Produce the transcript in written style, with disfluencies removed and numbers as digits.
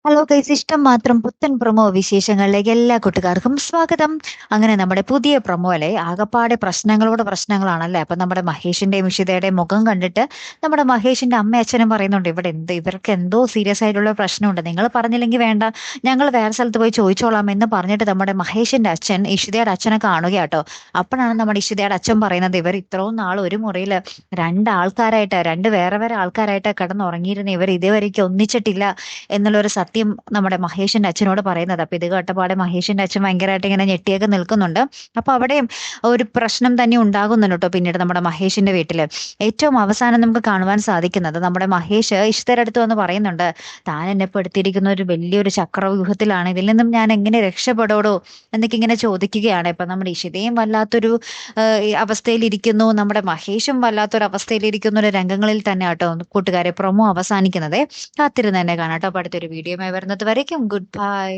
Hello guys, ഇഷ്ടം മാത്രം പുത്തൻ പ്രൊമോ വിശേഷങ്ങളിലേക്ക് എല്ലാ കൂട്ടുകാർക്കും സ്വാഗതം. അങ്ങനെ നമ്മുടെ പുതിയ പ്രൊമോ അല്ലേ, ആകപ്പാടെ പ്രശ്നങ്ങളോട് പ്രശ്നങ്ങളാണല്ലേ. അപ്പൊ നമ്മുടെ മഹേഷിന്റെയും ഇഷിതയുടെയും മുഖം കണ്ടിട്ട് നമ്മുടെ മഹേഷിന്റെ അമ്മ അച്ഛനും പറയുന്നുണ്ട്, ഇവിടെ ഇവർക്ക് എന്തോ സീരിയസ് ആയിട്ടുള്ള പ്രശ്നമുണ്ട്, നിങ്ങൾ പറഞ്ഞില്ലെങ്കിൽ വേണ്ട, ഞങ്ങൾ വേറെ സ്ഥലത്ത് പോയി ചോദിച്ചോളാം എന്ന് പറഞ്ഞിട്ട് നമ്മുടെ മഹേഷിന്റെ അച്ഛൻ ഇഷിതയുടെ അച്ഛനെ കാണുകയാട്ടോ. അപ്പോഴാണ് നമ്മുടെ ഇഷിതയുടെ അച്ഛൻ പറയുന്നത്, ഇവർ ഇത്രയും നാൾ ഒരു മുറിയിൽ രണ്ട് വേറെ വേറെ ആൾക്കാരായിട്ട് കിടന്നുറങ്ങിയിരുന്ന ഇവർ ഇതുവരെയ്ക്ക് ഒന്നിച്ചിട്ടില്ല എന്നുള്ളൊരു സത്യം നമ്മുടെ മഹേഷിന്റെ അച്ഛനോട് പറയുന്നത്. അപ്പൊ ഇത് കേട്ടപാടെ മഹേഷിന്റെ അച്ഛൻ ഭയങ്കരമായിട്ട് ഇങ്ങനെ ഞെട്ടിയൊക്കെ നിൽക്കുന്നുണ്ട്. അപ്പൊ അവിടെയും ഒരു പ്രശ്നം തന്നെ ഉണ്ടാകുന്നുണ്ട് കേട്ടോ. പിന്നീട് നമ്മുടെ മഹേഷിന്റെ വീട്ടില് ഏറ്റവും അവസാനം നമുക്ക് കാണുവാൻ സാധിക്കുന്നത്, നമ്മുടെ മഹേഷ് ഇഷ്ടയുടെ അടുത്ത് വന്ന് പറയുന്നുണ്ട്, താൻ എന്നെ പെടുത്തിയിരിക്കുന്ന ഒരു വലിയൊരു ചക്രവ്യൂഹത്തിലാണ്, ഇതിൽ നിന്നും ഞാൻ എങ്ങനെ രക്ഷപ്പെടോടോ എന്നൊക്കെ ഇങ്ങനെ ചോദിക്കുകയാണ്. ഇപ്പൊ നമ്മുടെ ഇഷിതയും വല്ലാത്തൊരു അവസ്ഥയിലിരിക്കുന്നു, നമ്മുടെ മഹേഷും വല്ലാത്തൊരു അവസ്ഥയിലിരിക്കുന്ന ഒരു രംഗങ്ങളിൽ തന്നെ കേട്ടോ കൂട്ടുകാരെ പ്രൊമോ അവസാനിക്കുന്നത്. കാത്തിരുന്ന് തന്നെ കാണാം കേട്ടോ. അപ്പൊ അടുത്തൊരു വീഡിയോ വരുന്നത് വരയ്ക്കും ഗുഡ് ബൈ.